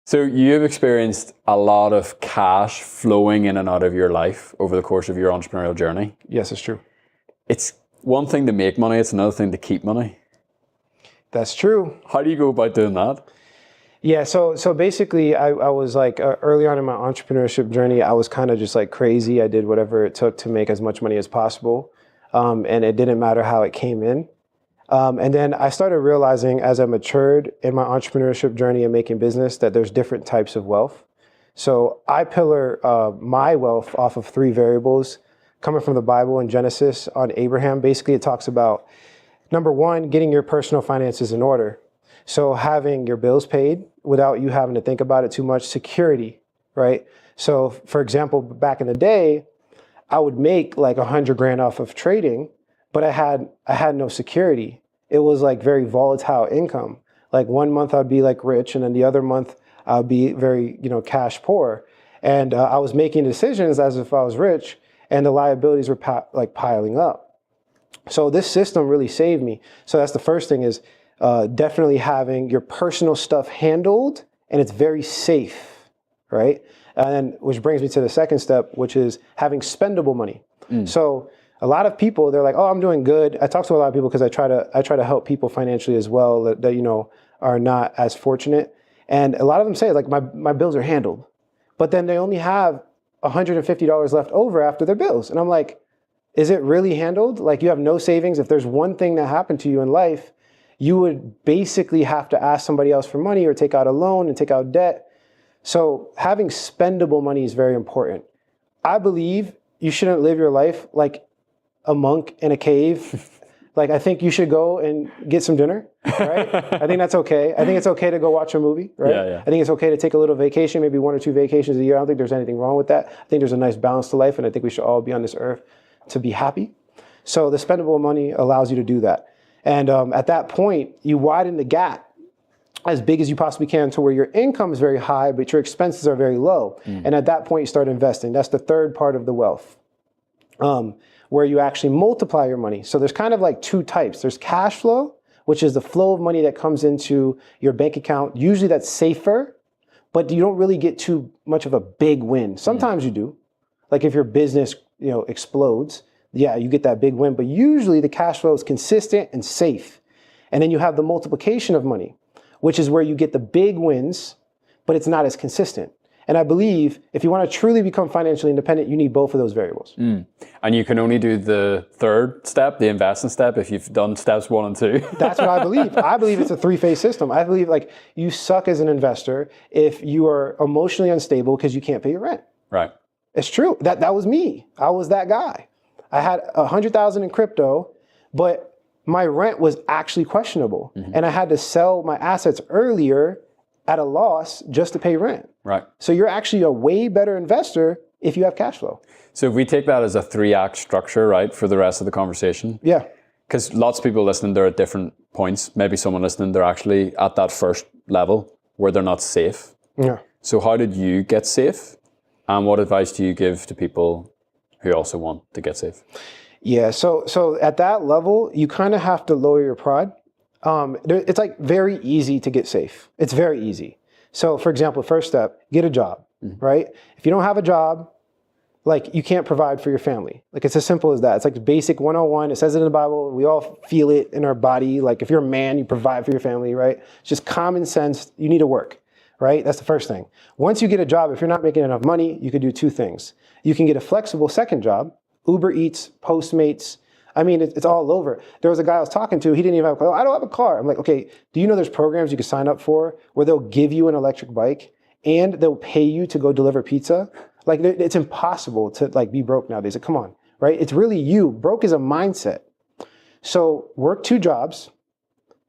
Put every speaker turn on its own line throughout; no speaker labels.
So you've experienced a lot of cash flowing in and out of your life over the course of your entrepreneurial journey.
Yes, it's true.
It's one thing to make money, it's another thing to keep money.
That's true.
How do you go about doing that?
Yeah, so basically I was like early on in my entrepreneurship journey, I was kind of just like crazy. I did whatever it took to make as much money as possible. And it didn't matter how it came in. And then I started realizing as I matured in my entrepreneurship journey and making business that there's different types of wealth. So I pillar my wealth off of 3 variables coming from the Bible in Genesis on Abraham. Basically, it talks about, number 1, getting your personal finances in order. So having your bills paid without you having to think about it too much, security, right? So for example, back in the day, I would make like 100 grand off of trading, but I had no security. It was like very volatile income. Like one month I'd be like rich, and then the other month I'd be very, cash poor. And I was making decisions as if I was rich, and the liabilities were piling up. So this system really saved me. So that's the first thing, is definitely having your personal stuff handled, and it's very safe, right? And then, which brings me to the second step, which is having spendable money. So a lot of people, they're like, oh, I'm doing good. I talk to a lot of people because I try to help people financially as well that are not as fortunate. And a lot of them say, like, my bills are handled, but then they only have $150 left over after their bills. And I'm like, is it really handled? Like, you have no savings. If there's one thing that happened to you in life, you would basically have to ask somebody else for money or take out a loan and take out debt. So having spendable money is very important. I believe you shouldn't live your life like a monk in a cave. Like, I think you should go and get some dinner, right? I think that's okay. I think it's okay to go watch a movie, right?
Yeah.
I think it's okay to take a little vacation, maybe 1 or 2 vacations a year. I don't think there's anything wrong with that. I think there's a nice balance to life, and I think we should all be on this earth to be happy. So the spendable money allows you to do that. And at that point, you widen the gap as big as you possibly can to where your income is very high, but your expenses are very low. And at that point, you start investing. That's the third part of the wealth, where you actually multiply your money. So there's kind of like 2 types. There's cash flow, which is the flow of money that comes into your bank account. Usually that's safer, but you don't really get too much of a big win. Sometimes you do. Like if your business, explodes, yeah, you get that big win, but usually the cash flow is consistent and safe. And then you have the multiplication of money, which is where you get the big wins, but it's not as consistent. And I believe if you want to truly become financially independent, you need both of those variables.
And you can only do the third step, the investing step, if you've done steps 1 and 2.
That's what I believe. I believe it's a 3-phase system. I believe like you suck as an investor if you are emotionally unstable because you can't pay your rent.
Right.
It's true. That was me. I was that guy. I had 100,000 in crypto, but my rent was actually questionable. And I had to sell my assets earlier at a loss just to pay rent.
Right.
So you're actually a way better investor if you have cash flow.
So if we take that as a 3-act structure, right, for the rest of the conversation.
Yeah.
Because lots of people listening, they're at different points. Maybe someone listening, they're actually at that first level where they're not safe.
Yeah.
So how did you get safe? And what advice do you give to people who also want to get safe?
Yeah. So at that level, you kind of have to lower your pride. It's like very easy to get safe. It's very easy. So for example, first step, get a job, right? If you don't have a job, like you can't provide for your family. Like it's as simple as that. It's like basic 101. It says it in the Bible. We all feel it in our body. Like if you're a man, you provide for your family, right? It's just common sense. You need to work, right? That's the first thing. Once you get a job, if you're not making enough money, you could do 2 things. You can get a flexible second job, Uber Eats, Postmates. I mean, it's all over. There was a guy I was talking to, he didn't even have a car. I don't have a car. I'm like, okay, do you know there's programs you can sign up for where they'll give you an electric bike and they'll pay you to go deliver pizza? Like it's impossible to like be broke nowadays. Like, come on, right? It's really you. Broke is a mindset. So work 2 jobs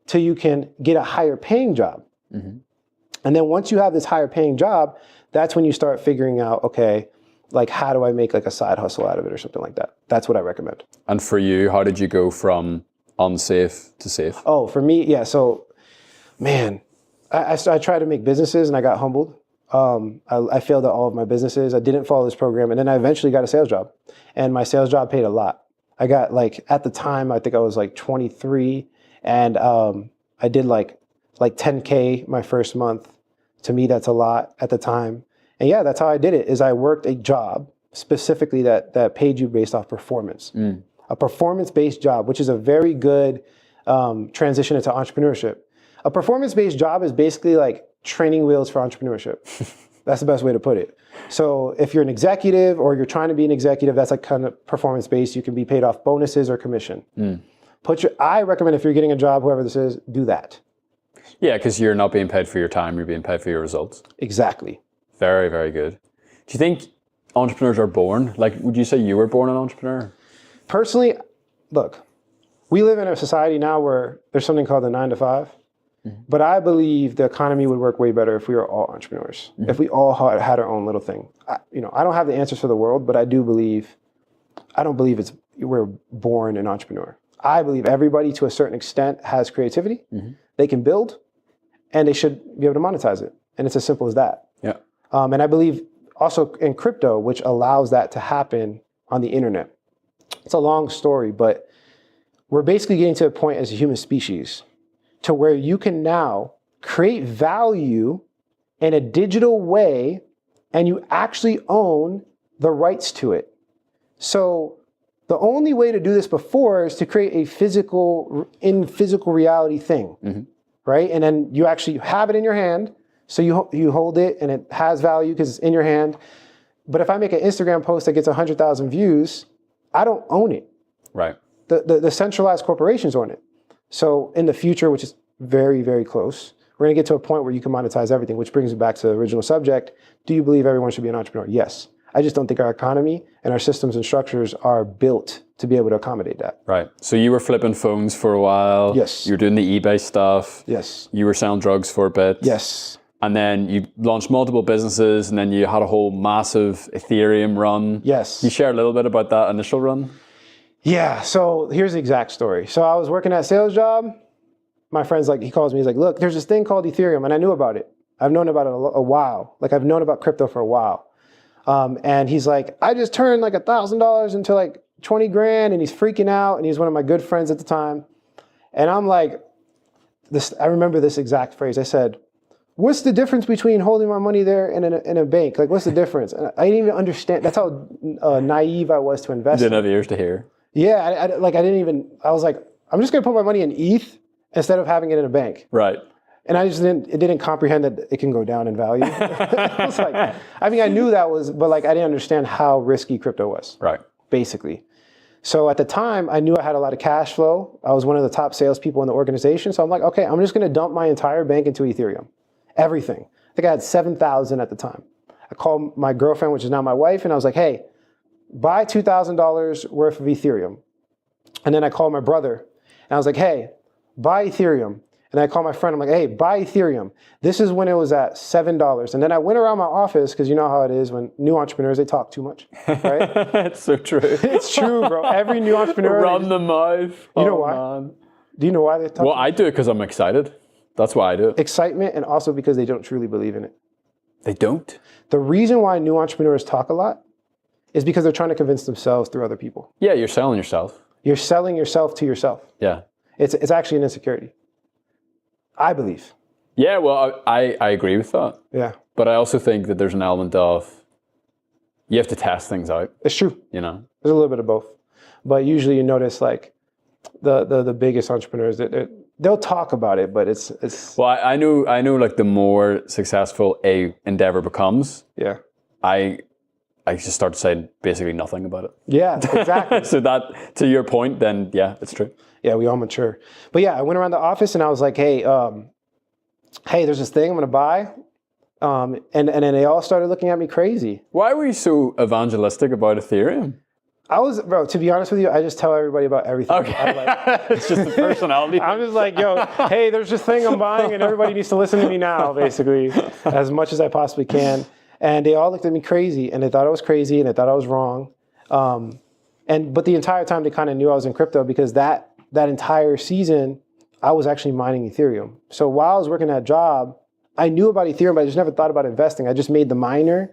till you can get a higher paying job. And then once you have this higher paying job, that's when you start figuring out, okay, like how do I make like a side hustle out of it or something like that? That's what I recommend. And
for you, how did you go from unsafe to safe?
Oh, for me, yeah. So, man, I tried to make businesses and I got humbled. I failed at all of my businesses. I didn't follow this program. And then I eventually got a sales job. And my sales job paid a lot. I got like, at the time, I think I was like 23. And I did like 10K my first month. To me, that's a lot at the time. And yeah, that's how I did it, is I worked a job specifically that paid you based off performance. A performance-based job, which is a very good transition into entrepreneurship. A performance-based job is basically like training wheels for entrepreneurship. That's the best way to put it. So if you're an executive or you're trying to be an executive, that's like kind of performance-based. You can be paid off bonuses or commission. I recommend if you're getting a job, whoever this is, do that.
Yeah, because you're not being paid for your time, you're being paid for your results.
Exactly.
Very, very good. Do you think entrepreneurs are born? Like, would you say you were born an entrepreneur?
Personally, look, we live in a society now where there's something called the 9 to 5. But I believe the economy would work way better if we were all entrepreneurs. If we all had our own little thing. I don't have the answers for the world, but I don't believe we're born an entrepreneur. I believe everybody to a certain extent has creativity. They can build, and they should be able to monetize it. And it's as simple as that.
Yeah.
And I believe also in crypto, which allows that to happen on the internet. It's a long story, but we're basically getting to a point as a human species to where you can now create value in a digital way, and you actually own the rights to it. So the only way to do this before is to create a physical reality thing, right? And then you actually have it in your hand, so you hold it and it has value because it's in your hand. But if I make an Instagram post that gets 100,000 views, I don't own it.
Right.
The centralized corporations own it. So in the future, which is very, very close, we're going to get to a point where you can monetize everything, which brings me back to the original subject. Do you believe everyone should be an entrepreneur? Yes. I just don't think our economy and our systems and structures are built to be able to accommodate that.
Right. So you were flipping phones for a while.
Yes.
You were doing the eBay stuff.
Yes.
You were selling drugs for a bit.
Yes.
And then you launched multiple businesses, and then you had a whole massive Ethereum run.
Yes.
Can you share a little bit about that initial run?
Yeah. So here's the exact story. So I was working at a sales job. My friend's like, he calls me, he's like, look, there's this thing called Ethereum, and I knew about it. I've known about it a while. Like, I've known about crypto for a while. And he's like, I just turned like $1,000 into like 20 grand, and he's freaking out, and he's one of my good friends at the time. And I'm like, I remember this exact phrase. I said, what's the difference between holding my money there and in a bank? Like, what's the difference? And I didn't even understand. That's how naive I was to invest.
You didn't have ears to hear.
Yeah, I was like, I'm just gonna put my money in ETH instead of having it in a bank.
Right.
And I just didn't comprehend that it can go down in value. I was like, I mean, I knew that was, but like, I didn't understand how risky crypto was.
Right.
Basically. So at the time, I knew I had a lot of cash flow. I was one of the top salespeople in the organization. So I'm like, okay, I'm just gonna dump my entire bank into Ethereum. Everything. I think I had 7,000 at the time. I called my girlfriend, which is now my wife, and I was like, hey, buy $2,000 worth of Ethereum. And then I called my brother, and I was like, hey, buy Ethereum. And I called my friend, I'm like, hey, buy Ethereum. This is when it was at $7. And then I went around my office, because you know how it is when new entrepreneurs, they talk too much, right?
It's so true.
It's true, bro. Every new entrepreneur.
Run the mouth.
You know why? Man. Do you know why they talk?
Well, I do it because I'm excited. That's why I do it.
Excitement, and also because they don't truly believe in it.
They don't?
The reason why new entrepreneurs talk a lot is because they're trying to convince themselves through other people.
Yeah, you're selling yourself.
You're selling yourself to yourself.
Yeah.
It's actually an insecurity. I believe.
Yeah, well, I agree with that.
Yeah.
But I also think that there's an element of you have to test things out.
It's true.
You know?
There's a little bit of both. But usually you notice like the biggest entrepreneurs, they'll talk about it, but it's.
Well, I know like the more successful a endeavor becomes,
yeah,
I just start to say basically nothing about it.
Yeah, exactly.
So that, to your point, then yeah, it's true.
Yeah, we all mature. But yeah, I went around the office and I was like, hey, there's this thing I'm gonna buy. And then they all started looking at me crazy.
Why were you so evangelistic about Ethereum?
Bro, to be honest with you, I just tell everybody about everything.
Okay. It's just the personality.
I'm just like, yo, hey, there's this thing I'm buying and everybody needs to listen to me now, basically, as much as I possibly can. And they all looked at me crazy, and they thought I was crazy, and they thought I was wrong. But the entire time they kind of knew I was in crypto, because that entire season, I was actually mining Ethereum. So while I was working that job, I knew about Ethereum, but I just never thought about investing. I just made the miner,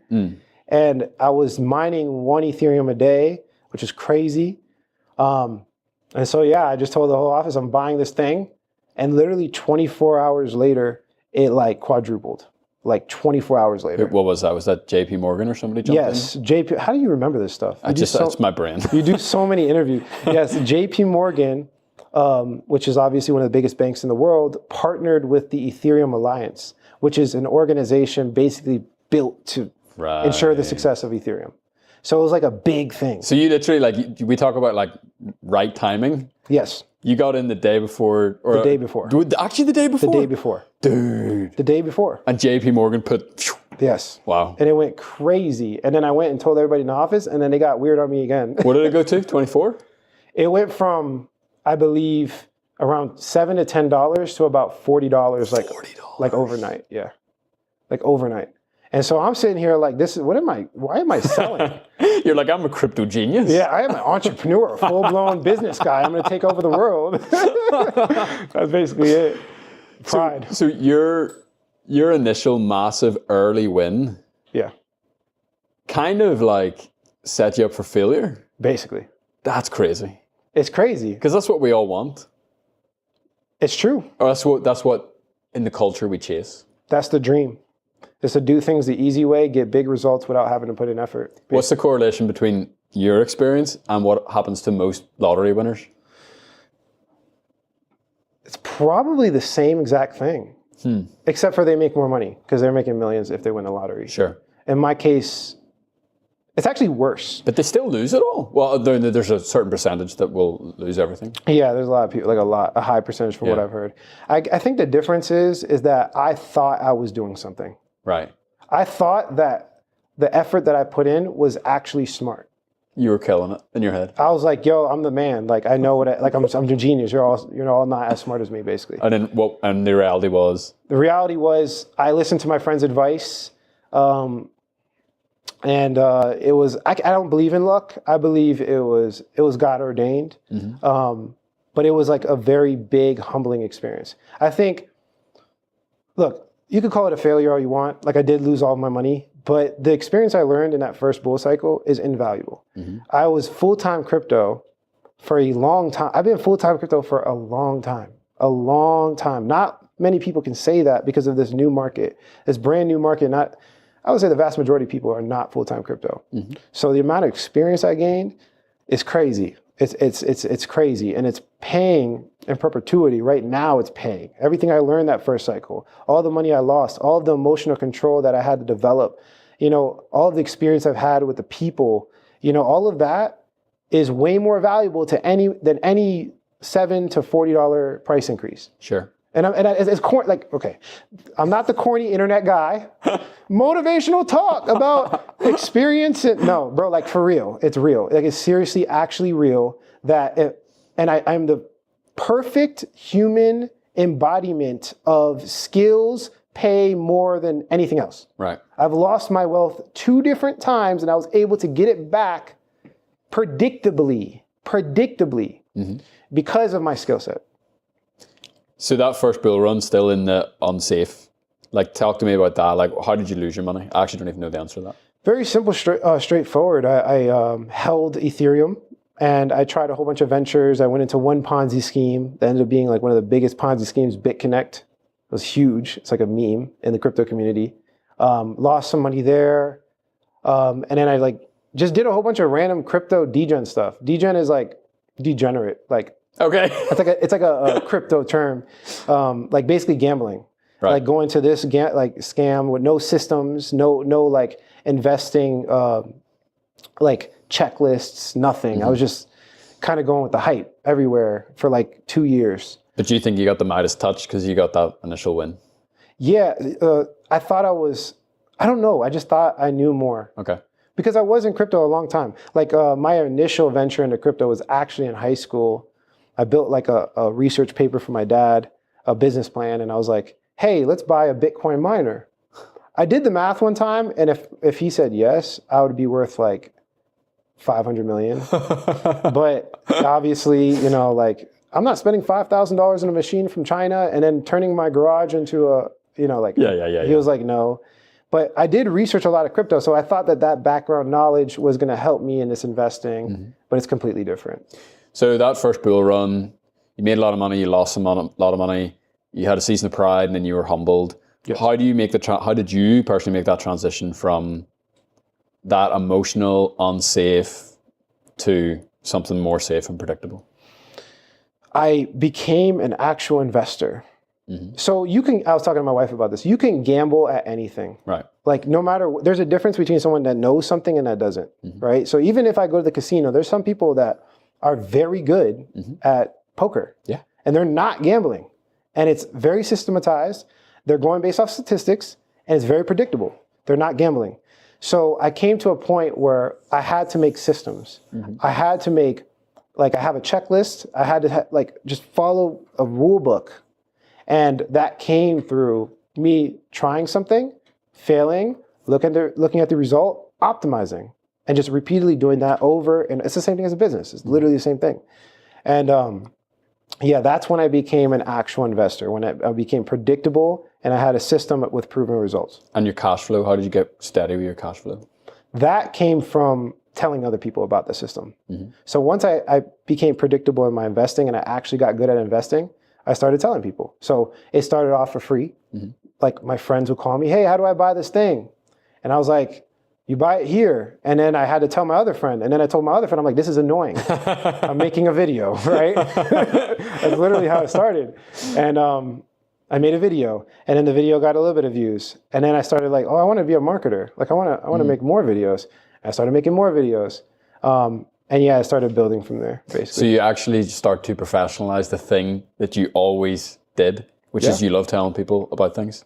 and I was mining 1 Ethereum a day, which is crazy. And so, yeah, I just told the whole office I'm buying this thing. And literally 24 hours later, it like quadrupled. like 24 hours later.
What was that? Was that JP Morgan or somebody jumped in?
Yes, JP. How do you remember this stuff?
It's my brain.
You do so many interviews. Yes, JP Morgan, which is obviously one of the biggest banks in the world, partnered with the Ethereum Alliance, which is an organization basically built to ensure the success of Ethereum. So it was like a big thing.
So you literally, like, we talk about like right timing.
Yes.
You got in the day before. Or
the day before.
Actually, the day before?
The day before.
Dude.
The day before.
And JP Morgan put.
Yes.
Wow.
And it went crazy. And then I went and told everybody in the office, and then they got weird on me again.
What did it go to? 24?
It went from, I believe, around $7 to $10 to about $40. Like overnight. Yeah. Like overnight. And so I'm sitting here like, why am I selling?
You're like, I'm a crypto genius.
Yeah, I am an entrepreneur, a full-blown business guy. I'm going to take over the world. That's basically it. Pride.
So your initial massive early win,
yeah,
kind of like set you up for failure.
Basically.
That's crazy.
It's crazy.
Because that's what we all want.
It's true.
Or that's what in the culture we chase.
That's the dream. Is to do things the easy way, get big results without having to put in effort. Basically.
What's the correlation between your experience and what happens to most lottery winners?
It's probably the same exact thing. Except for they make more money because they're making millions if they win the lottery.
Sure.
In my case, it's actually worse.
But they still lose it all? Well, there's a certain percentage that will lose everything.
Yeah, there's a lot of people, like a high percentage from what I've heard. I think the difference is that I thought I was doing something.
Right.
I thought that the effort that I put in was actually smart.
You were killing it in your head.
I was like, "Yo, I'm the man. Like, I know I'm the genius. You're all not as smart as me, basically."
And then and the reality was? The
reality was I listened to my friend's advice, and it was I don't believe in luck. I believe it was God ordained. Mm-hmm. But it was like a very big, humbling experience. I think. Look. You could call it a failure all you want. Like I did lose all of my money, but the experience I learned in that first bull cycle is invaluable. Mm-hmm. I was full-time crypto for a long time. I've been full-time crypto for a long time. Not many people can say that because of this new market, this brand new market. I would say the vast majority of people are not full-time crypto. Mm-hmm. So the amount of experience I gained is crazy. It's crazy, and it's paying in perpetuity. Right now, it's paying. Everything I learned that first cycle, all the money I lost, all of the emotional control that I had to develop, all of the experience I've had with the people, all of that is way more valuable than any $7 to $40 price increase.
Sure.
And it's corny. Like, okay, I'm not the corny internet guy. Motivational talk about experience. No, bro, like for real, it's real. Like it's seriously, actually real. I'm the perfect human embodiment of skills pay more than anything else.
Right.
I've lost my wealth 2 different times, and I was able to get it back predictably, mm-hmm. because of my skill set.
So that first bull run, still in the unsafe. Like, talk to me about that. Like, how did you lose your money? I actually don't even know the answer to that.
Very simple, straightforward. I held Ethereum, and I tried a whole bunch of ventures. I went into one Ponzi scheme that ended up being like one of the biggest Ponzi schemes, BitConnect. It was huge. It's like a meme in the crypto community. Lost some money there. And then I just did a whole bunch of random crypto degen stuff. Degen is like degenerate, like.
Okay.
It's like a crypto term, like basically gambling. Right. Like going to this scam with no systems, no like investing, like checklists, nothing. Mm-hmm. I was just kind of going with the hype everywhere for like 2 years.
But do you think you got the Midas touch because you got that initial win?
Yeah, I thought I don't know. I just thought I knew more.
Okay.
Because I was in crypto a long time. Like my initial venture into crypto was actually in high school. I built like a research paper for my dad, a business plan, and I was like, hey, let's buy a Bitcoin miner. I did the math one time, and if he said yes, I would be worth like 500 million. But obviously, I'm not spending $5,000 in a machine from China and then turning my garage into a, He was like, no. But I did research a lot of crypto, so I thought that background knowledge was going to help me in this investing, mm-hmm. but it's completely different.
So that first bull run, you made a lot of money, you lost a lot of money, you had a season of pride, and then you were humbled.
Yes.
How do you make how did you personally make that transition from that emotional, unsafe to something more safe and predictable?
I became an actual investor. So I was talking to my wife about this. You can gamble at anything.
Right.
Like no matter, there's a difference between someone that knows something and that doesn't, right? So even if I go to the casino, there's some people that are very good at poker.
Yeah.
And they're not gambling. And it's very systematized. They're going based off statistics and it's very predictable. They're not gambling. So I came to a point where I had to make systems. I had to make, like I have a checklist. I had to just follow a rule book. And that came through me trying something, failing, looking at the result, optimizing, and just repeatedly doing that over. And it's the same thing as a business. It's literally the same thing. And yeah, that's when I became an actual investor, when I became predictable and I had a system with proven results.
And your cash flow, how did you get steady with your cash flow?
That came from telling other people about the system. So once I became predictable in my investing and I actually got good at investing, I started telling people. So it started off for free. Like my friends would call me, hey, how do I buy this thing? And I was like, you buy it here. And then I had to tell my other friend. And then I told my other friend, I'm like, this is annoying. I'm making a video, right? That's literally how it started. And I made a video. And then the video got a little bit of views. And then I started like, oh, I want to be a marketer. Like I want to make more videos. And I started making more videos. And yeah, I started building from there, basically.
So you actually start to professionalize the thing that you always did, which is you love telling people about things?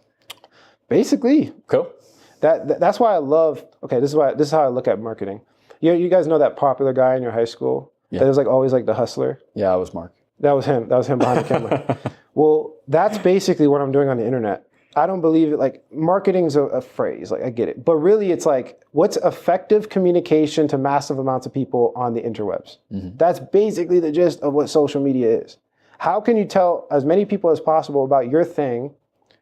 Basically.
Cool.
That's why I love, okay, this is how I look at marketing. You guys know that popular guy in your high school? Yeah. That was like always like the hustler?
Yeah, it was Mark.
That was him. That was him behind the camera. Well, that's basically what I'm doing on the internet. I don't believe it, like marketing's a phrase, like I get it. But really it's like, what's effective communication to massive amounts of people on the interwebs? That's basically the gist of what social media is. How can you tell as many people as possible about your thing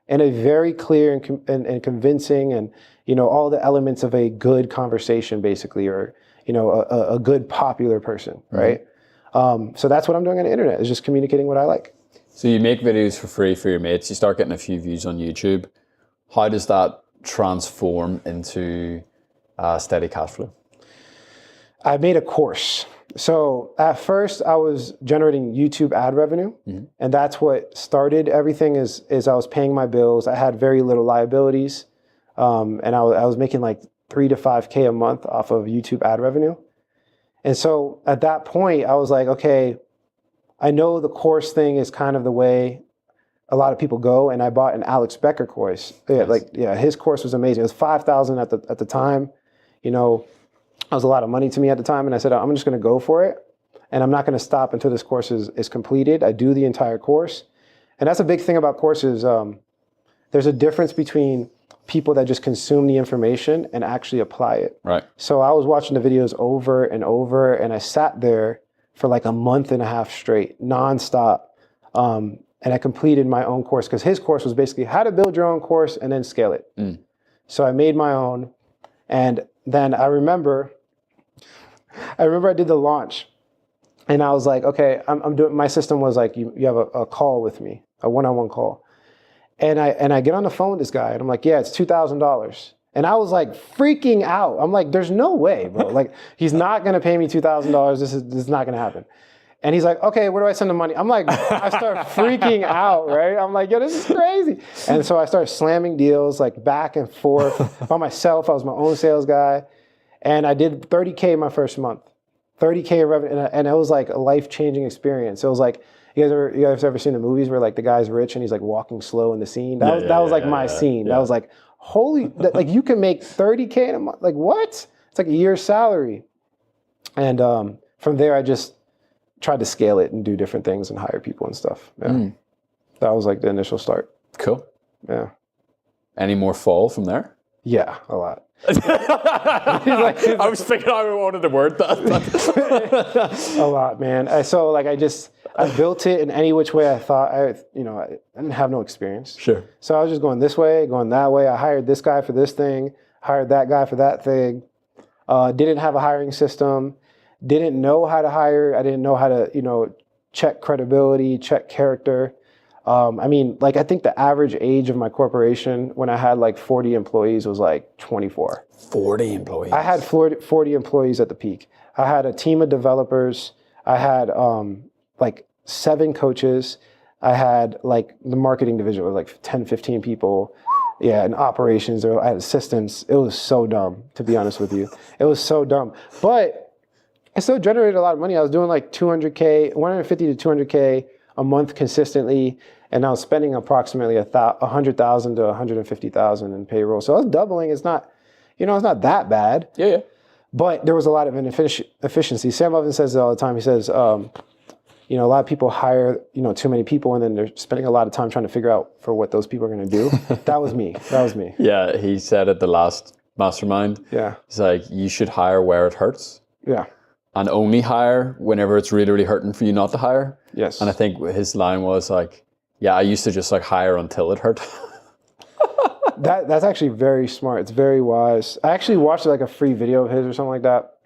in a very clear and convincing and, all the elements of a good conversation basically, or, a good popular person, right? So that's what I'm doing on the internet, is just communicating what I like.
So you make videos for free for your mates, you start getting a few views on YouTube. How does that transform into steady cash flow?
I made a course. So at first I was generating YouTube ad revenue, and that's what started everything is I was paying my bills. I had very little liabilities, and I was making like $3 to $5K a month off of YouTube ad revenue. And so at that point I was like, okay, I know the course thing is kind of the way a lot of people go, and I bought an Alex Becker course. His course was amazing. It was $5,000 at the time. That was a lot of money to me at the time, and I said, I'm just going to go for it, and I'm not going to stop until this course is completed. I do the entire course, and that's a big thing about courses. There's a difference between people that just consume the information and actually apply it.
Right.
So I was watching the videos over and over, and I sat there for like a month and a half straight, nonstop. And I completed my own course, because his course was basically how to build your own course and then scale it. So I made my own. And then I remember I did the launch, and I was like, okay, I'm doing, my system was like, you have a call with me, a one-on-one call. And I get on the phone with this guy, and I'm like, yeah, it's $2,000. And I was like freaking out. I'm like, there's no way, bro. Like, he's not gonna pay me $2,000. This is not gonna happen. And he's like, okay, where do I send the money? I'm like, I start freaking out, right? I'm like, yo, this is crazy. And so I started slamming deals like back and forth by myself. I was my own sales guy. And I did 30K my first month, 30K in revenue. And it was like a life-changing experience. It was like, you guys ever seen the movies where like the guy's rich and he's like walking slow in the scene? That was like my scene. That was like, holy, like you can make 30K in a month. Like what? It's like a year's salary. And from there, I just tried to scale it and do different things and hire people and stuff. Yeah. That was like the initial start.
Cool.
Yeah.
Any more fall from there?
Yeah, a lot.
I was thinking I wanted to word that.
A lot, man. I built it in any which way I thought. I didn't have no experience.
Sure.
So I was just going this way, going that way. I hired this guy for this thing, hired that guy for that thing. Didn't have a hiring system. Didn't know how to hire. I didn't know how to, check credibility, check character. I mean, like I think the average age of my corporation when I had like 40 employees was like 24.
40 employees.
I had 40 employees at the peak. I had a team of developers. I had like 7 coaches. I had like the marketing division was like 10, 15 people. Yeah, and operations, or I had assistants. It was so dumb, to be honest with you. It was so dumb. But it still generated a lot of money. I was doing like 200K, 150 to 200K a month consistently. And I was spending approximately 100,000 to 150,000 in payroll. So I was doubling. It's not, it's not that bad.
Yeah.
But there was a lot of inefficiency. Sam Lovin says it all the time. He says, a lot of people hire, too many people, and then they're spending a lot of time trying to figure out for what those people are going to do. That was me.
Yeah, he said at the last mastermind.
Yeah.
He's like, you should hire where it hurts.
Yeah.
And only hire whenever it's really, really hurting for you not to hire.
Yes.
And I think his line was like, yeah, I used to just like hire until it hurt.
That's actually very smart. It's very wise. I actually watched like a free video of his or something like that.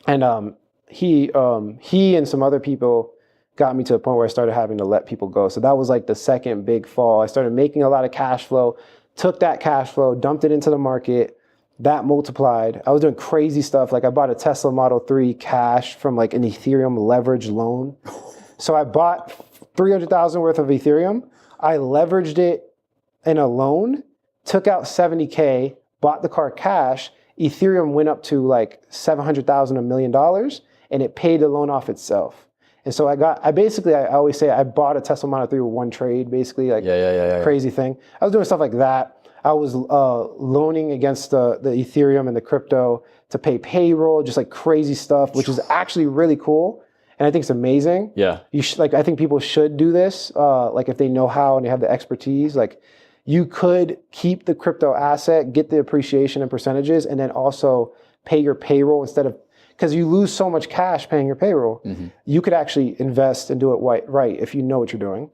And he and some other people got me to a point where I started having to let people go. So that was like the second big fall. I started making a lot of cash flow, took that cash flow, dumped it into the market. That multiplied. I was doing crazy stuff. Like I bought a Tesla Model 3 cash from like an Ethereum leverage loan. So I bought 300,000 worth of Ethereum. I leveraged it in a loan, took out 70K, bought the car cash. Ethereum went up to like 700,000, $1 million, and it paid the loan off itself. And so I always say I bought a Tesla Model 3 with one trade, basically, like crazy thing. I was doing stuff like that. I was loaning against the Ethereum and the crypto to pay payroll, just like crazy stuff, which is actually really cool. And I think it's amazing.
Yeah.
I think people should do this, like if they know how and they have the expertise. Like you could keep the crypto asset, get the appreciation and percentages, and then also pay your payroll instead of, because you lose so much cash paying your payroll. Mm-hmm. You could actually invest and do it right if you know what you're doing.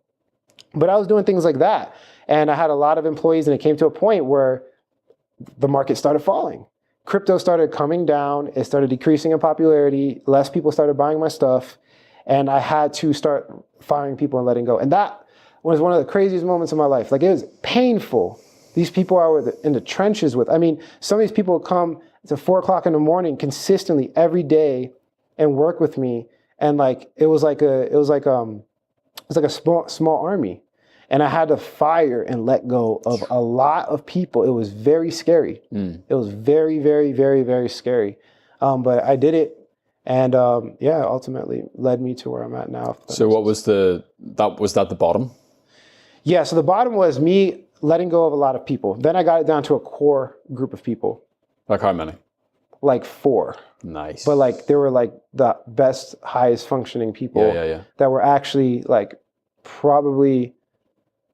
But I was doing things like that. And I had a lot of employees, and it came to a point where the market started falling. Crypto started coming down. It started decreasing in popularity. Less people started buying my stuff. And I had to start firing people and letting go. And that was one of the craziest moments of my life. Like, it was painful. These people I was in the trenches with. I mean, some of these people would come to 4 o'clock in the morning consistently every day and work with me. And like, it was like a small army. And I had to fire and let go of a lot of people. It was very scary. It was very, very, very, very scary. But I did it. And ultimately led me to where I'm at now.
So what was that the bottom?
Yeah, so the bottom was me letting go of a lot of people. Then I got it down to a core group of people.
Like how many?
Like 4.
Nice.
But like they were like the best, highest functioning people that were actually like probably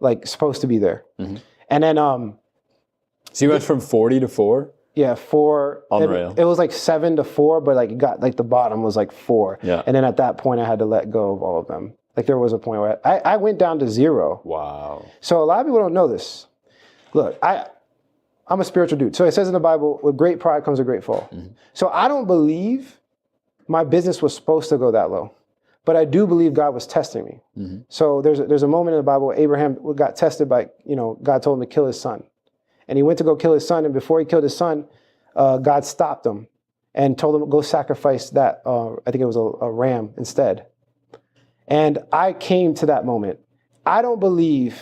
like supposed to be there. Mm-hmm. And then
so you went from 40 to 4?
Yeah, 4.
Unreal.
It was like 7 to 4, but like it got like the bottom was like 4. Yeah. And then at that point I had to let go of all of them. Like there was a point where I went down to 0.
Wow.
So a lot of people don't know this. Look, I'm a spiritual dude. So it says in the Bible, with great pride comes a great fall. Mm-hmm. So I don't believe my business was supposed to go that low. But I do believe God was testing me. Mm-hmm. So there's a moment in the Bible where Abraham got tested by, God told him to kill his son. And he went to go kill his son. And before he killed his son, God stopped him and told him, go sacrifice that. I think it was a ram instead. And I came to that moment. I don't believe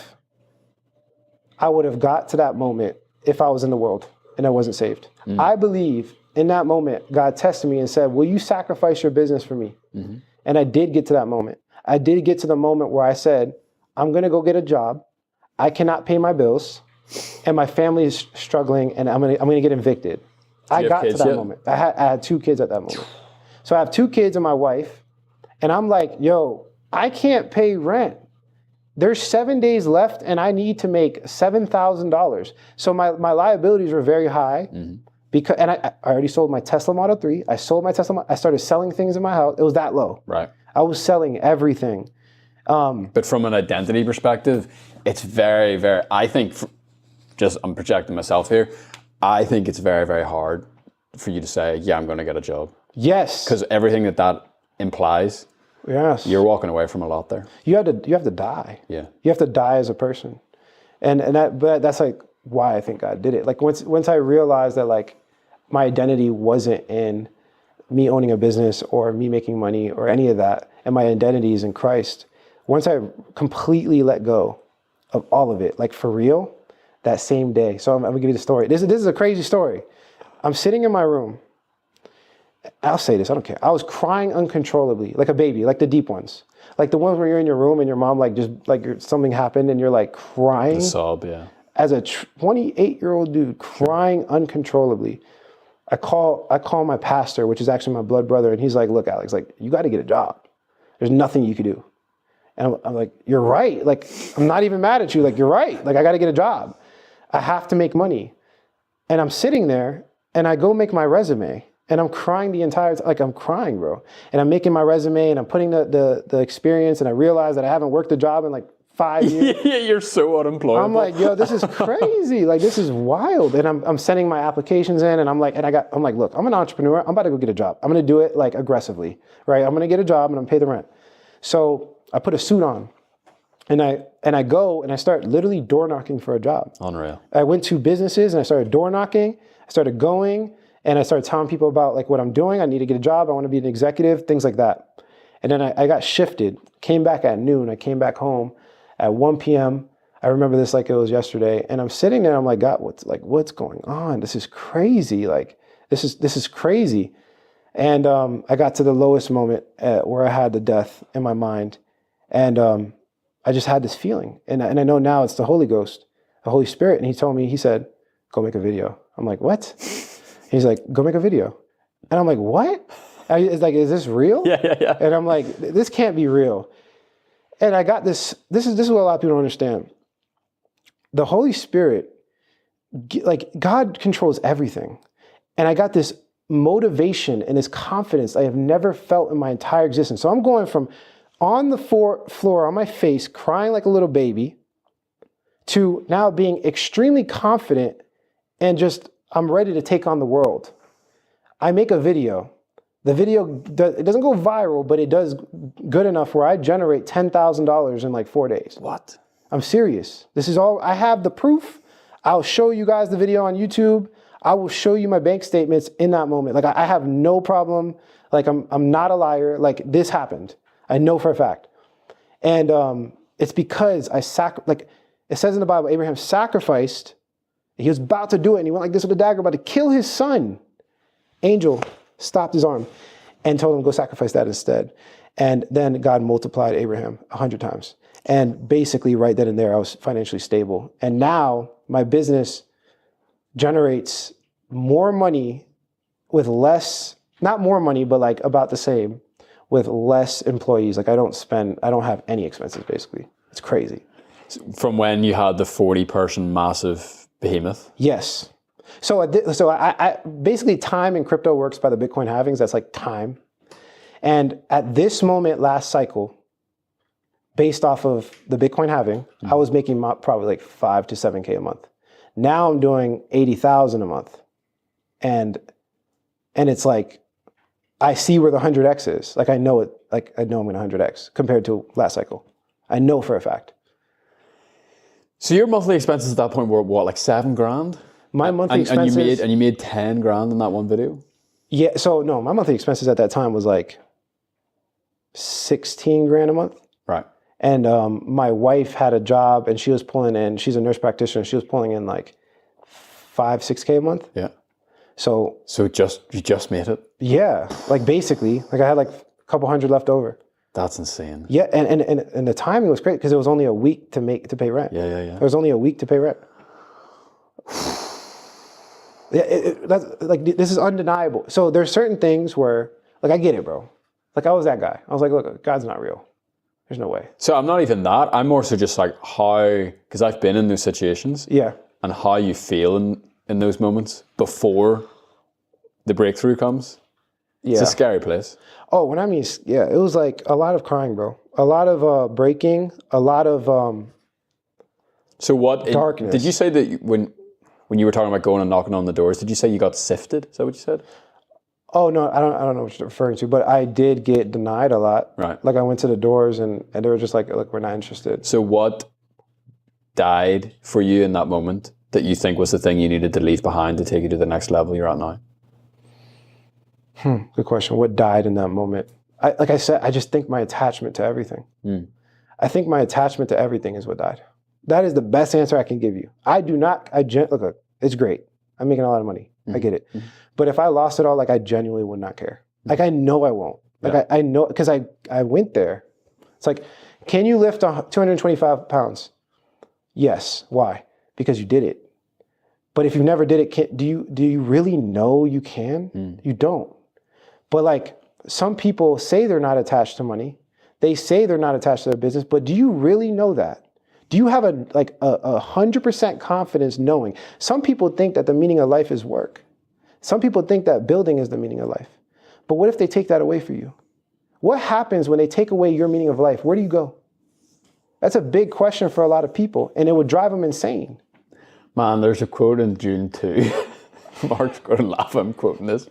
I would have got to that moment if I was in the world and I wasn't saved. Mm-hmm. I believe in that moment, God tested me and said, will you sacrifice your business for me? Mm-hmm. And I did get to that moment. I did get to the moment where I said, I'm going to go get a job. I cannot pay my bills. And my family is struggling, and I'm gonna get evicted. I got to that moment. I had 2 kids at that moment. So I have 2 kids and my wife, and I'm like, yo, I can't pay rent. There's 7 days left, and I need to make $7,000. So my liabilities were very high. Mm-hmm. Because I already sold my Tesla Model 3. I sold my Tesla. I started selling things in my house. It was that low.
Right.
I was selling everything.
But from an identity perspective, it's very, very. I think, I'm projecting myself here. I think it's very, very hard for you to say, "Yeah, I'm going to get a job."
Yes.
Because everything that implies.
Yes.
You're walking away from a lot there.
You have to die.
Yeah.
You have to die as a person. But that's like why I think God did it. Like once I realized that like my identity wasn't in me owning a business or me making money or any of that, and my identity is in Christ. Once I completely let go of all of it, like for real, that same day. So I'm gonna give you the story. This is a crazy story. I'm sitting in my room. I'll say this, I don't care. I was crying uncontrollably, like a baby, like the deep ones. Like the ones where you're in your room and your mom like just like something happened and you're like crying.
The sob, yeah.
As a 28-year-old dude crying uncontrollably. I call my pastor, which is actually my blood brother, and he's like, look, Alex, like you got to get a job. There's nothing you can do. And I'm like, you're right. Like, I'm not even mad at you. Like, you're right. Like, I got to get a job. I have to make money. And I'm sitting there and I go make my resume and I'm crying the entire time. Like, I'm crying, bro. And I'm making my resume and I'm putting the experience, and I realize that I haven't worked a job in like 5 years.
Yeah, you're so unemployable.
I'm like, yo, this is crazy. Like, this is wild. And I'm sending my applications in, and I'm like, look, I'm an entrepreneur. I'm about to go get a job. I'm going to do it like aggressively, right? I'm going to get a job and I'm pay the rent. So I put a suit on, and I go and I start literally door knocking for a job.
Unreal.
I went to businesses and I started door knocking. I started going and I started telling people about like what I'm doing. I need to get a job. I want to be an executive, things like that. And then I got shifted, came back at noon. I came back home at 1 p.m. I remember this like it was yesterday. And I'm sitting there, I'm like, God, what's going on? This is crazy. Like, this is crazy. And I got to the lowest moment where I had the death in my mind. And I just had this feeling. And I know now it's the Holy Ghost, the Holy Spirit. And he told me, he said, go make a video. I'm like, what? He's like, go make a video. And I'm like, what? It's like, is this real?
Yeah.
And I'm like, this can't be real. And I got this is what a lot of people don't understand. The Holy Spirit, like God controls everything. And I got this motivation and this confidence I have never felt in my entire existence. So I'm going from on the floor on my face, crying like a little baby, to now being extremely confident and just, I'm ready to take on the world. I make a video. The video, it doesn't go viral, but it does good enough where I generate $10,000 in like 4 days.
What?
I'm serious. This is all, I have the proof. I'll show you guys the video on YouTube. I will show you my bank statements in that moment. Like I have no problem. Like I'm not a liar. Like this happened. I know for a fact. And it's because like it says in the Bible, Abraham sacrificed. He was about to do it and he went like this with a dagger, about to kill his son. Angel stopped his arm and told him, go sacrifice that instead. And then God multiplied Abraham 100 times. And basically right then and there, I was financially stable. And now my business generates more money with less, not more money, but like about the same, with less employees. Like I don't have any expenses basically. It's crazy.
From when you had the 40-person massive behemoth?
Yes. So I basically time in crypto works by the Bitcoin halvings. That's like time. And at this moment, last cycle, based off of the Bitcoin halving, I was making probably like 5 to 7K a month. Now I'm doing 80,000 a month. And it's like, I see where the 100X is. Like I know it, like I know I'm going to 100X compared to last cycle. I know for a fact.
So your monthly expenses at that point were what, like $7,000?
My monthly expenses.
And you made 10 grand in that one video?
Yeah, so no, my monthly expenses at that time was like 16 grand a month.
Right.
And my wife had a job and she was pulling in, she's a nurse practitioner, she was pulling in like 5-6K a month.
Yeah.
So
you just made it?
Yeah, like basically, like I had like a couple hundred left over.
That's insane.
Yeah, and the timing was great because it was only a week to pay rent.
Yeah.
There was only a week to pay rent. Yeah, that's like, this is undeniable. So there's certain things where, like, I get it, bro. Like, I was that guy. I was like, look, God's not real. There's no way.
So I'm not even that. I'm more so just like how, because I've been in those situations.
Yeah.
And how you feel in those moments before the breakthrough comes.
Yeah.
It's a scary place.
Oh, when I mean, yeah, it was like a lot of crying, bro. A lot of breaking, a lot of
so what
darkness.
Did you say that when you were talking about going and knocking on the doors, did you say you got sifted? Is that what you said?
Oh no, I don't know what you're referring to, but I did get denied a lot.
Right.
Like I went to the doors and they were just like, look, we're not interested.
So what died for you in that moment that you think was the thing you needed to leave behind to take you to the next level you're at now?
Good question. What died in that moment? Like I said, I just think my attachment to everything. I think my attachment to everything is what died. That is the best answer I can give you. Look, it's great. I'm making a lot of money. I get it. But if I lost it all, like I genuinely would not care. Like I know I won't. Like I know, because I went there. It's like, can you lift 225 pounds? Yes. Why? Because you did it. But if you never did it, do you really know you can? You don't. But like some people say they're not attached to money. They say they're not attached to their business, but do you really know that? Do you have a 100% confidence knowing? Some people think that the meaning of life is work. Some people think that building is the meaning of life. But what if they take that away for you? What happens when they take away your meaning of life? Where do you go? That's a big question for a lot of people, and it would drive them insane.
Man, there's a quote in June 2. Mark's going to laugh, I'm quoting this.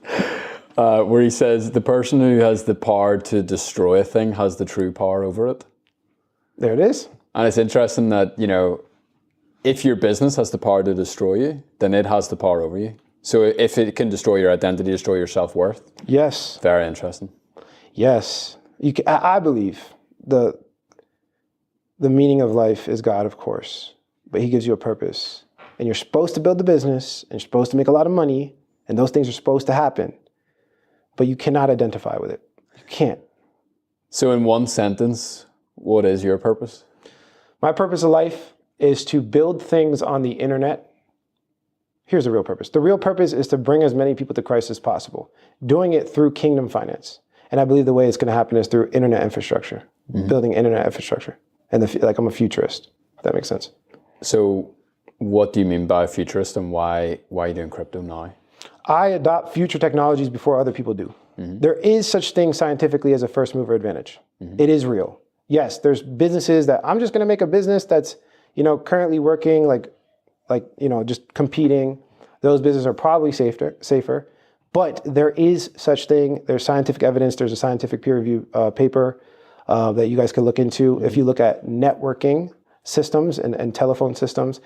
Where he says, the person who has the power to destroy a thing has the true power over it.
There it is.
And it's interesting that, you know, if your business has the power to destroy you, then it has the power over you. So if it can destroy your identity, destroy your self-worth.
Yes.
Very interesting.
Yes. I believe the meaning of life is God, of course, but he gives you a purpose. And you're supposed to build the business, and you're supposed to make a lot of money, and those things are supposed to happen. But you cannot identify with it. You can't.
So in one sentence, what is your purpose?
My purpose of life is to build things on the internet. Here's the real purpose. The real purpose is to bring as many people to Christ as possible, doing it through kingdom finance. And I believe the way it's going to happen is through internet infrastructure, building internet infrastructure. And I'm a futurist, if that makes sense.
So what do you mean by futurist, and why are you doing crypto now?
I adopt future technologies before other people do. There is such thing scientifically as a first mover advantage. It is real. Yes, there's businesses that I'm just going to make a business that's, currently working like, just competing. Those businesses are probably safer. But there is such thing. There's scientific evidence. There's a scientific peer review paper that you guys can look into. If you look at networking systems and telephone systems,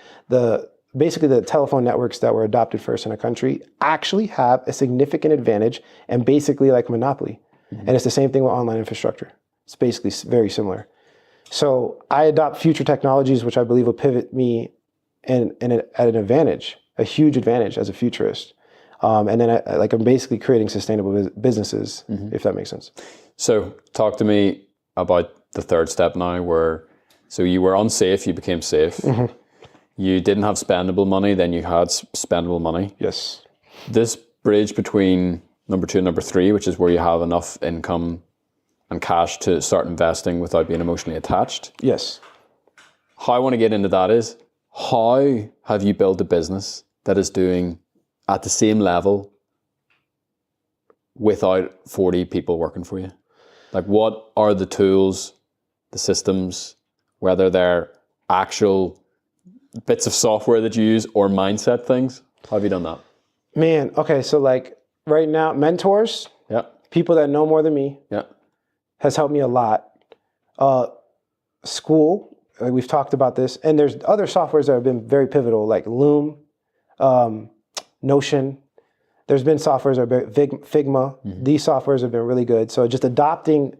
basically the telephone networks that were adopted first in a country actually have a significant advantage and basically like monopoly. And it's the same thing with online infrastructure. It's basically very similar. So I adopt future technologies, which I believe will pivot me at an advantage, a huge advantage as a futurist. And then I'm basically creating sustainable businesses, if that makes sense. So
talk to me about the third step now, so you were unsafe, you became safe. You didn't have spendable money, then you had spendable money.
Yes.
This bridge between number 2 and number 3, which is where you have enough income and cash to start investing without being emotionally attached.
Yes.
How I want to get into that is, how have you built a business that is doing at the same level without 40 people working for you? Like, what are the tools, the systems, whether they're actual bits of software that you use or mindset things? How have you done that?
Man, okay, so like right now, mentors, people that know more than me, has helped me a lot. School, we've talked about this, and there's other softwares that have been very pivotal, like Loom, Notion. There's been softwares that are Figma. These softwares have been really good. So just adopting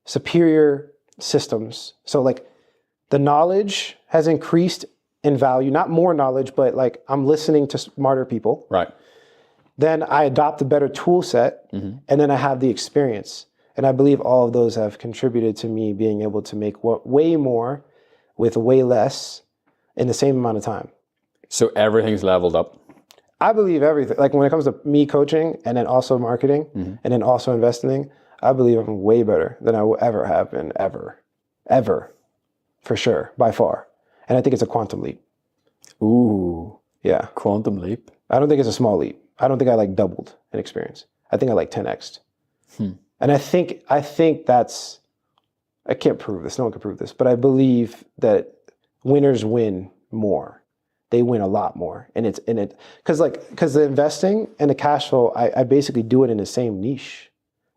superior systems. So like the knowledge has increased in value, not more knowledge, but like I'm listening to smarter people.
Right.
Then I adopt a better tool set, and then I have the experience. And I believe all of those have contributed to me being able to make way more with way less in the same amount of time. So
everything's leveled up?
I believe everything. Like when it comes to me coaching and then also marketing and then also investing, I believe I'm way better than I will ever have been, ever, for sure, by far. And I think it's a quantum leap. Ooh. Yeah.
Quantum leap?
I don't think it's a small leap. I don't think I like doubled in experience. I think I like 10x'd. And I think that's, I can't prove this, no one can prove this, but I believe that winners win more they win a lot more. And because the investing and the cash flow, I basically do it in the same niche,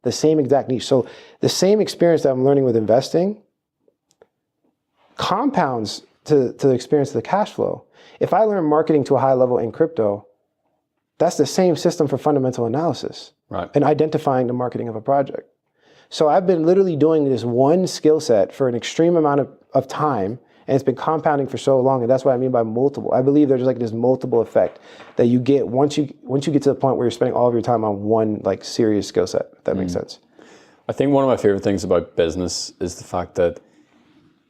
the same exact niche. So the same experience that I'm learning with investing compounds to the experience of the cash flow. If I learn marketing to a high level in crypto, that's the same system for fundamental analysis and identifying the marketing of a project. So I've been literally doing this one skill set for an extreme amount of time, and it's been compounding for so long, and that's what I mean by multiple. I believe there's like this multiple effect that you get once you get to the point where you're spending all of your time on one like serious skill set, if that makes sense.
I think one of my favorite things about business is the fact that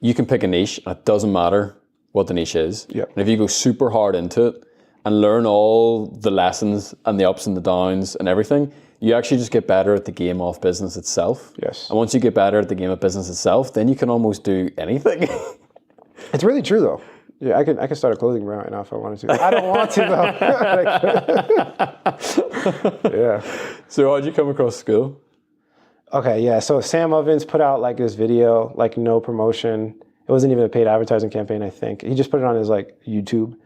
you can pick a niche, and it doesn't matter what the niche is.
Yeah.
And if you go super hard into it and learn all the lessons and the ups and the downs and everything, you actually just get better at the game of business itself.
Yes.
And once you get better at the game of business itself, then you can almost do anything.
It's really true though. Yeah, I can start a clothing brand right now if I wanted to. I don't want to though. Yeah.
So how'd you come across school?
Okay, yeah. So Sam Ovens put out like this video, like no promotion. It wasn't even a paid advertising campaign, I think. He just put it on his like YouTube.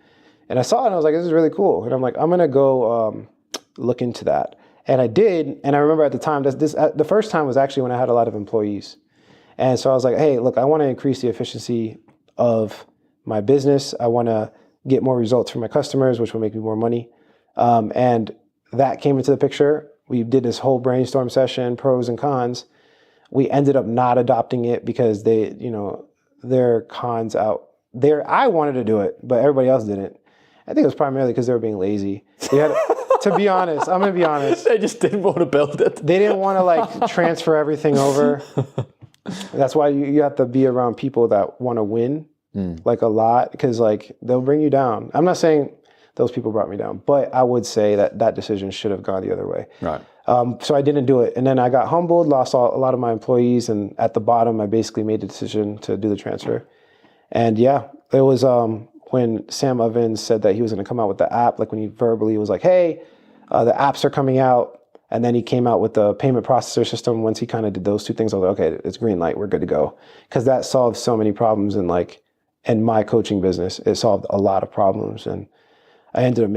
And I saw it and I was like, this is really cool. And I'm like, I'm gonna go look into that. And I did, and I remember at the time, the first time was actually when I had a lot of employees. And so I was like, hey, look, I wanna increase the efficiency of my business. I wanna get more results for my customers, which will make me more money. And that came into the picture. We did this whole brainstorm session, pros and cons. We ended up not adopting it because their cons out there. I wanted to do it, but everybody else didn't. I think it was primarily because they were being lazy. They had, to be honest, I'm gonna be honest.
They just didn't want to build it.
They didn't want to like transfer everything over. That's why you have to be around people that want to win, like a lot, because like they'll bring you down. I'm not saying those people brought me down, but I would say that decision should have gone the other way.
Right.
So I didn't do it. And then I got humbled, lost a lot of my employees. And at the bottom, I basically made the decision to do the transfer. And yeah, it was when Sam Ovens said that he was going to come out with the app, like when he verbally was like, hey, the apps are coming out. And then he came out with the payment processor system. Once he kind of did those two things, I was like, okay, it's green light. We're good to go. Because that solved so many problems in my coaching business. It solved a lot of problems. And I ended up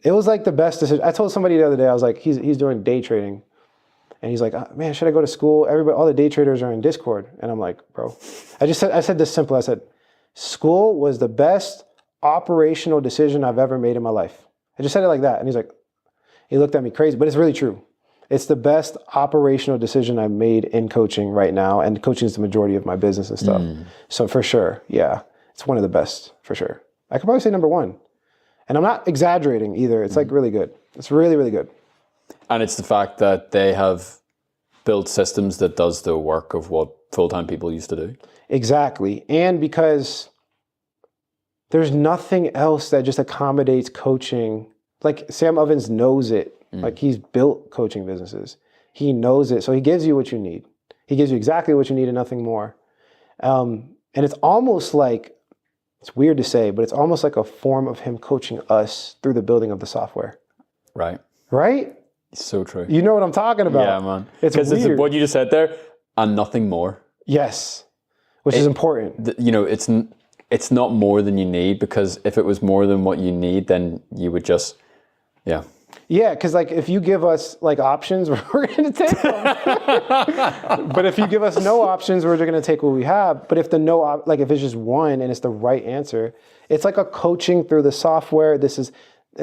it was like the best decision. I told somebody the other day, I was like, he's doing day trading. And he's like, man, should I go to school? All the day traders are in Discord. And I'm like, bro, I said this simple. I said, school was the best operational decision I've ever made in my life. I just said it like that. And he looked at me crazy, but it's really true. It's the best operational decision I've made in coaching right now. And coaching is the majority of my business and stuff. So for sure, yeah, it's one of the best for sure. I could probably say number one. And I'm not exaggerating either. It's like really good. It's really, really good.
And it's the fact that they have built systems that does the work of what full-time people used to do. Exactly.
And because there's nothing else that just accommodates coaching. Like Sam Ovens knows it. Like he's built coaching businesses. He knows it. So he gives you what you need. He gives you exactly what you need and nothing more. And it's almost like, it's weird to say, but it's almost like a form of him coaching us through the building of the software.
Right.
Right?
It's so true.
You know what I'm talking about.
Yeah, man.
It's weird.
Because it's what you just said there, and nothing more.
Yes. Which is important.
It's not more than you need, because if it was more than what you need, then you would just, yeah.
Yeah, because like if you give us like options, we're going to take them. But if you give us no options, we're going to take what we have. But if if it's just one and it's the right answer, it's like a coaching through the software. And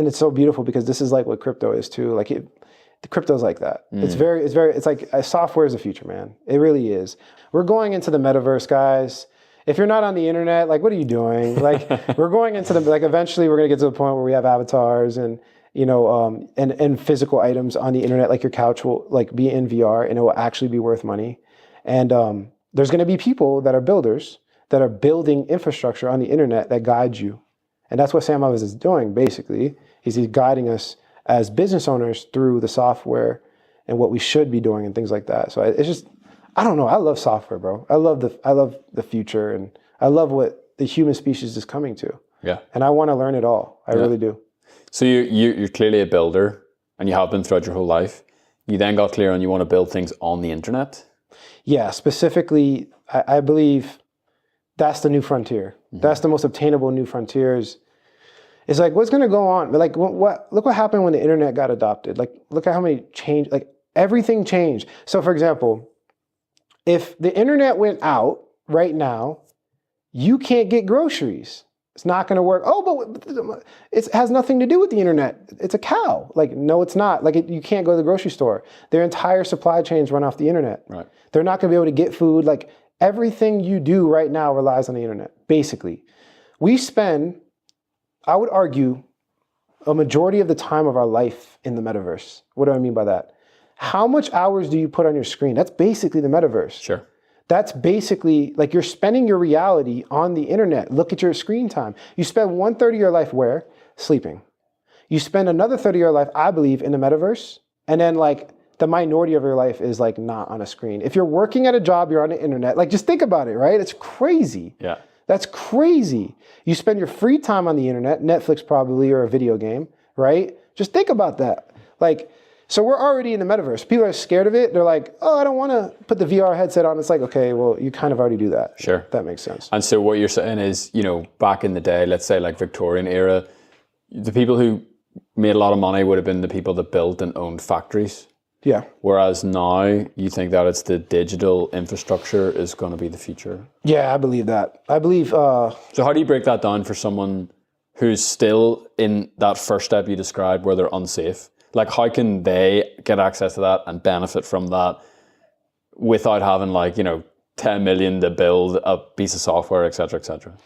it's so beautiful because this is like what crypto is too. Like the crypto's like that. It's like software is the future, man. It really is. We're going into the metaverse, guys. If you're not on the internet, like what are you doing? Like we're going into eventually we're going to get to the point where we have avatars and and physical items on the internet, like your couch will like be in VR and it will actually be worth money. And there's going to be people that are builders that are building infrastructure on the internet that guides you. And that's what Sam Ovens is doing, basically. He's guiding us as business owners through the software and what we should be doing and things like that. So it's just, I don't know. I love software, bro. I love the future, and I love what the human species is coming to.
Yeah.
And I want to learn it all. I really do.
So you're clearly a builder, and you have been throughout your whole life. You then got clear on you want to build things on the internet?
Yeah, specifically, I believe that's the new frontier. Mm-hmm. That's the most obtainable new frontiers. It's like, what's going to go on? But like, look what happened when the internet got adopted. Like, look at how many changed, like everything changed. So for example, if the internet went out right now, you can't get groceries. It's not going to work. Oh, but it has nothing to do with the internet. It's a cow. Like, no, it's not. Like, you can't go to the grocery store. Their entire supply chains run off the internet.
Right.
They're not going to be able to get food. Like, everything you do right now relies on the internet, basically. We spend, I would argue, a majority of the time of our life in the metaverse. What do I mean by that? How much hours do you put on your screen? That's basically the metaverse.
Sure.
That's basically, like, you're spending your reality on the internet. Look at your screen time. You spend 1/3 of your life where? Sleeping. You spend another 1/3 of your life, I believe, in the metaverse. And then, like, the minority of your life is, like, not on a screen. If you're working at a job, you're on the internet. Like, just think about it, right? It's crazy.
Yeah.
That's crazy. You spend your free time on the internet, Netflix probably, or a video game, right? Just think about that. Like, so we're already in the metaverse. People are scared of it. They're like, oh, I don't want to put the VR headset on. It's like, okay, well, you kind of already do that.
Sure.
That makes sense.
And so what you're saying is, you know, back in the day, let's say like Victorian era, the people who made a lot of money would have been the people that built and owned factories.
Yeah.
Whereas now you think that it's the digital infrastructure is going to be the future.
Yeah, I believe that. I believe...
So how do you break that down for someone who's still in that first step you described where they're unsafe? Like, how can they get access to that and benefit from that without having, like, you know, 10 million to build a piece of software, et cetera, et cetera?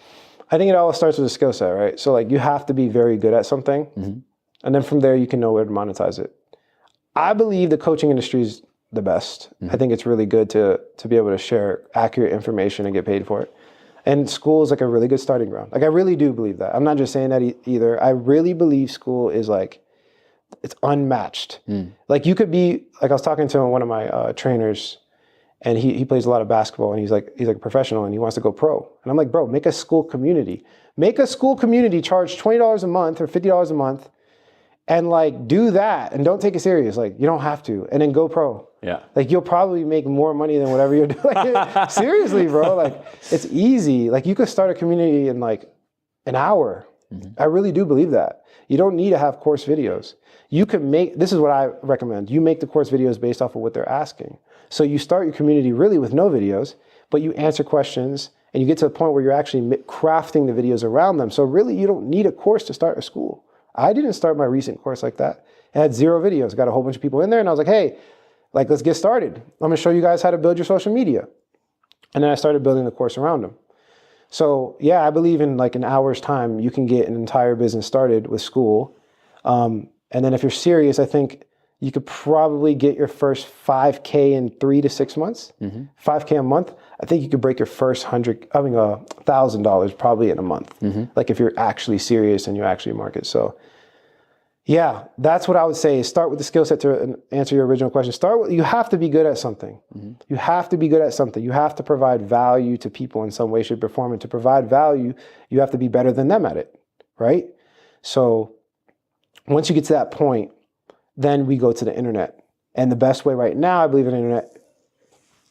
I think it all starts with a skill set, right? So, like, you have to be very good at something. Mm-hmm. And then from there, you can know where to monetize it. I believe the coaching industry is the best. Mm-hmm. I think it's really good to be able to share accurate information and get paid for it. And school is, like, a really good starting ground. Like, I really do believe that. I'm not just saying that either. I really believe school is, like, it's unmatched. Like, you could be, like, I was talking to one of my trainers, and he plays a lot of basketball, and he's like a professional, and he wants to go pro. And I'm like, bro, make a school community. Make a school community, charge $20 a month or $50 a month, and, like, do that, and don't take it serious. Like, you don't have to, and then go pro.
Yeah.
Like, you'll probably make more money than whatever you're doing. Like, seriously, bro. Like, it's easy. Like, you could start a community in, like, an hour. Mm-hmm. I really do believe that. You don't need to have course videos. You can make, this is what I recommend. You make the course videos based off of what they're asking. So you start your community really with no videos, but you answer questions and you get to the point where you're actually crafting the videos around them. So really, you don't need a course to start a school. I didn't start my recent course like that. It had 0 videos. Got a whole bunch of people in there, and I was like, hey, like, let's get started. I'm gonna show you guys how to build your social media. And then I started building the course around them. So yeah, I believe in, like, an hour's time, you can get an entire business started with school. And then if you're serious, I think you could probably get your first 5K in 3 to 6 months, 5K a month. I think you could break your first $1,000 probably in a month. Like, if you're actually serious and you actually market. So yeah, that's what I would say. Start with the skill set to answer your original question. You have to be good at something. You have to be good at something. You have to provide value to people in some way, shape, or form. And to provide value, you have to be better than them at it, right? So once you get to that point, then we go to the internet. And the best way right now, I believe, in the internet,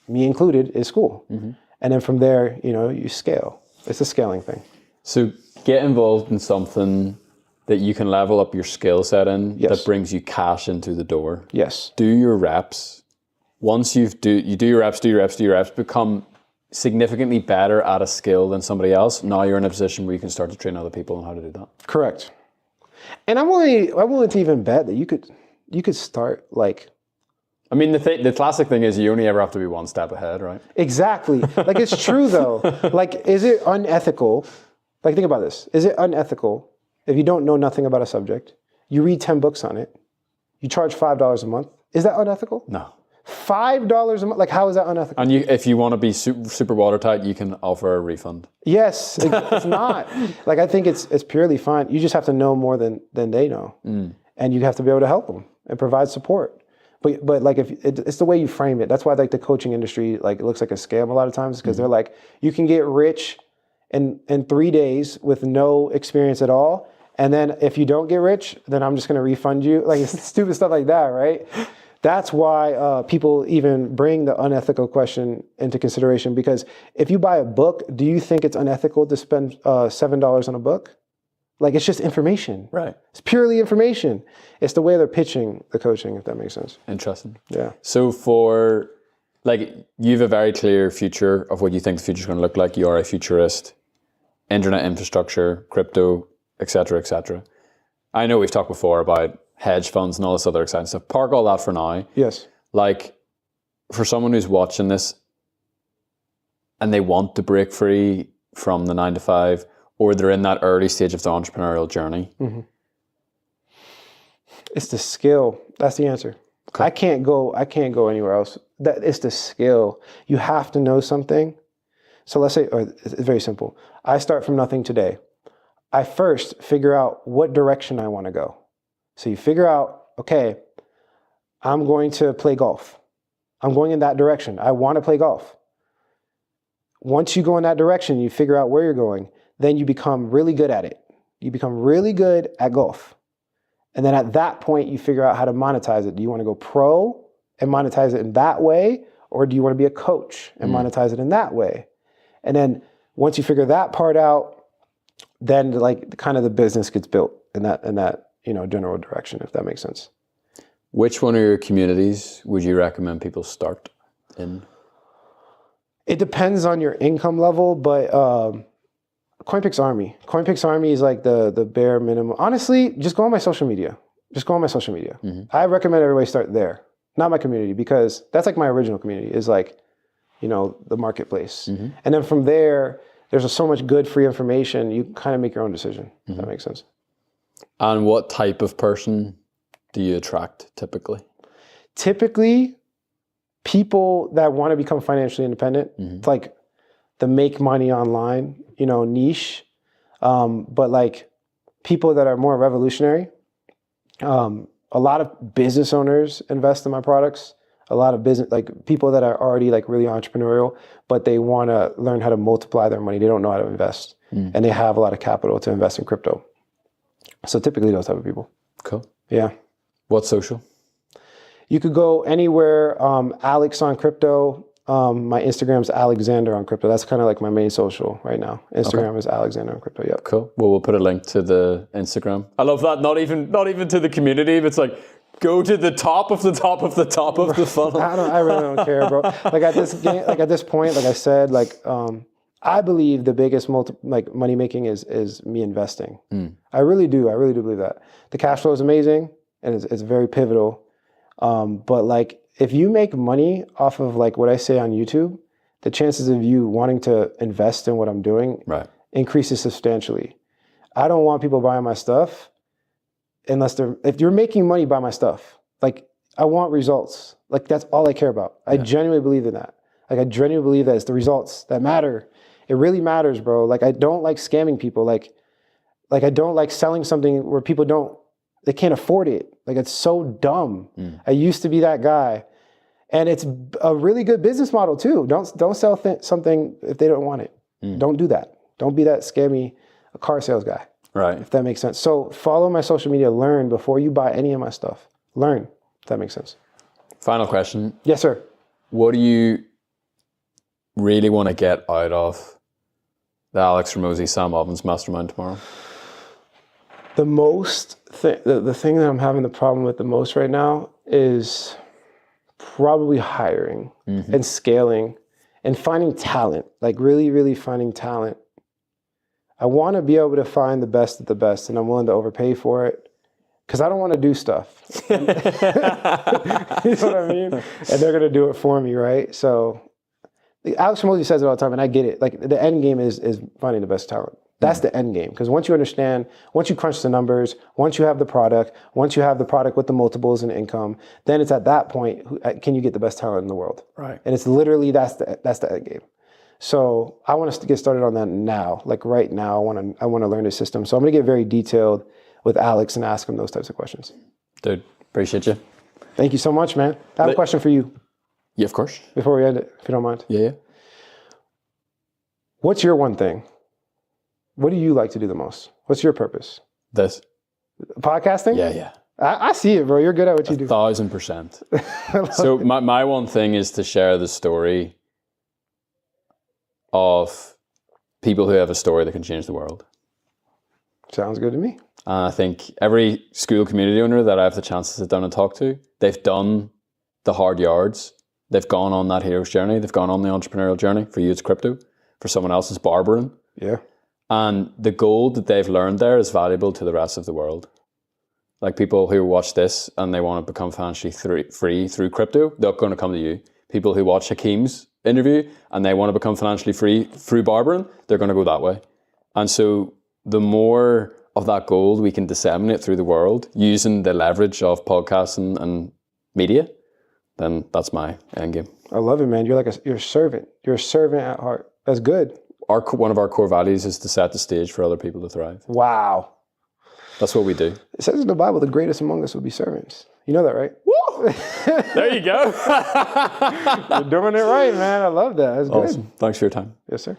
me included, is school. And then from there, you know, you scale. It's a scaling thing.
So get involved in something that you can level up your skill set in, that brings you cash into the door.
Yes.
Do your reps. Once you do your reps, become significantly better at a skill than somebody else. Now you're in a position where you can start to train other people on how to do that. Correct.
And I'm willing to even bet that you could start, like,
I mean, the classic thing is you only ever have to be one step ahead, right?
Exactly. Like, it's true though. Like, is it unethical? Like, think about this. Is it unethical if you don't know nothing about a subject, you read 10 books on it, you charge $5 a month? Is that unethical?
No.
$5 a month? Like, how is that unethical?
And if you want to be super watertight, you can offer a refund. Yes, it's not. Like, I think it's purely fine. You just have to know more than they know. And you have to be able to help them and provide support. But like, if it's the way you frame it. That's why, like, the coaching industry, like, it looks like a scam a lot of times, because they're like, you can get rich in 3 days with no experience at all. And then if you don't get rich, then I'm just going to refund you. Like, it's stupid stuff like that, right? That's why people even bring the unethical question into consideration. Because if you buy a book, do you think it's unethical to spend $7 on a book?
Like, it's just information.
Right.
It's purely information. It's the way they're pitching the coaching, if that makes sense.
Interesting.
Yeah.
So for, like, you have a very clear future of what you think the future is going to look like. You are a futurist, internet infrastructure, crypto, et cetera, et cetera. I know we've talked before about hedge funds and all this other exciting stuff. Park all that for now.
Yes.
Like, for someone who's watching this and they want to break free from the 9 to 5, or they're in that early stage of the entrepreneurial journey.
Mm-hmm. It's the skill. That's the answer. Okay. I can't go anywhere else. It's the skill. You have to know something. So let's say, it's very simple. I start from nothing today. I first figure out what direction I want to go. So you figure out, okay, I'm going to play golf. I'm going in that direction. I want to play golf. Once you go in that direction, you figure out where you're going. Then you become really good at it. You become really good at golf. And then at that point, you figure out how to monetize it. Do you want to go pro and monetize it in that way? Or do you want to be a coach and monetize it in that way? And then once you figure that part out, then like kind of the business gets built in that general direction, if that makes sense.
Which one of your communities would you recommend people start in?
It depends on your income level, but CoinPix Army. CoinPix Army is like the bare minimum. Honestly, just go on my social media. Mm-hmm. I recommend everybody start there, not my community, because that's like my original community is like, the marketplace. Mm-hmm. And then from there, there's so much good free information. You kind of make your own decision, if that makes sense.
And what type of person do you attract typically?
Typically, people that want to become financially independent. It's like the make money online, niche, but like people that are more revolutionary. A lot of business owners invest in my products. A lot of business, like people that are already like really entrepreneurial, but they want to learn how to multiply their money. They don't know how to invest, and they have a lot of capital to invest in crypto. So typically those type of people.
Cool.
Yeah.
What social?
You could go anywhere. Alex on crypto. My Instagram's Alexander on crypto. That's kind of like my main social right now. Instagram is Alexander on crypto. Yep.
Cool. Well, we'll put a link to the Instagram. I love that. Not even to the community, but it's like go to the top of the top of the top of the funnel.
I really don't care, bro. Like at this point, like I said, I believe the biggest money making is me investing. I really do believe that. The cash flow is amazing and it's very pivotal. But like if you make money off of like what I say on YouTube, the chances of you wanting to invest in what I'm doing increases substantially. I don't want people buying my stuff if you're making money by my stuff. Like I want results. Like that's all I care about. I genuinely believe in that. Like I genuinely believe that it's the results that matter. It really matters, bro. Like I don't like scamming people. Like I don't like selling something where they can't afford it. Like it's so dumb. I used to be that guy. And it's a really good business model too. Don't sell something if they don't want it. Don't do that. Don't be that scammy car sales guy. Right. If that makes sense. So follow my social media, learn before you buy any of my stuff. Learn, if that makes sense.
Final question.
Yes, sir.
What do you really want to get out of the Alex Hormozi, Sam Ovens mastermind tomorrow?
The thing that I'm having the problem with the most right now is probably hiring and scaling and finding talent, like really, really finding talent. I want to be able to find the best of the best, and I'm willing to overpay for it because I don't want to do stuff. You know what I mean? And they're going to do it for me, right? So Alex Hormozi says it all the time, and I get it. Like the end game is finding the best talent. That's the end game. Because once you understand, once you crunch the numbers, once you have the product with the multiples and income, then it's at that point, can you get the best talent in the world? Right. And it's literally, that's the end game. So I want us to get started on that now. Like right now, I want to learn the system. So I'm going to get very detailed with Alex and ask him those types of questions.
Dude, appreciate you.
Thank you so much, man. I have a question for you.
Yeah, of course.
Before we end it, if you don't mind.
Yeah.
What's your one thing? What do you like to do the most? What's your purpose?
This.
Podcasting?
Yeah.
I see it, bro. You're good at what you do.
1,000%. So my one thing is to share the story of people who have a story that can change the world.
Sounds good to me.
And I think every school community owner that I have the chance to sit down and talk to, they've done the hard yards. They've gone on that hero's journey. They've gone on the entrepreneurial journey. For you, it's crypto. For someone else, it's barbering.
Yeah.
And the gold that they've learned there is valuable to the rest of the world. Like people who watch this and they want to become financially free through crypto, they're going to come to you. People who watch Hakeem's interview and they want to become financially free through barbering, they're going to go that way. And so the more of that gold we can disseminate through the world using the leverage of podcasts and media, then that's my end game.
I love it, man. You're a servant. You're a servant at heart. That's good.
One of our core values is to set the stage for other people to thrive.
Wow.
That's what we do.
It says in the Bible, the greatest among us will be servants. You know that, right?
Woo! There you go.
You're doing it right, man. I love that. That's
awesome.
Good.
Thanks for your time.
Yes, sir.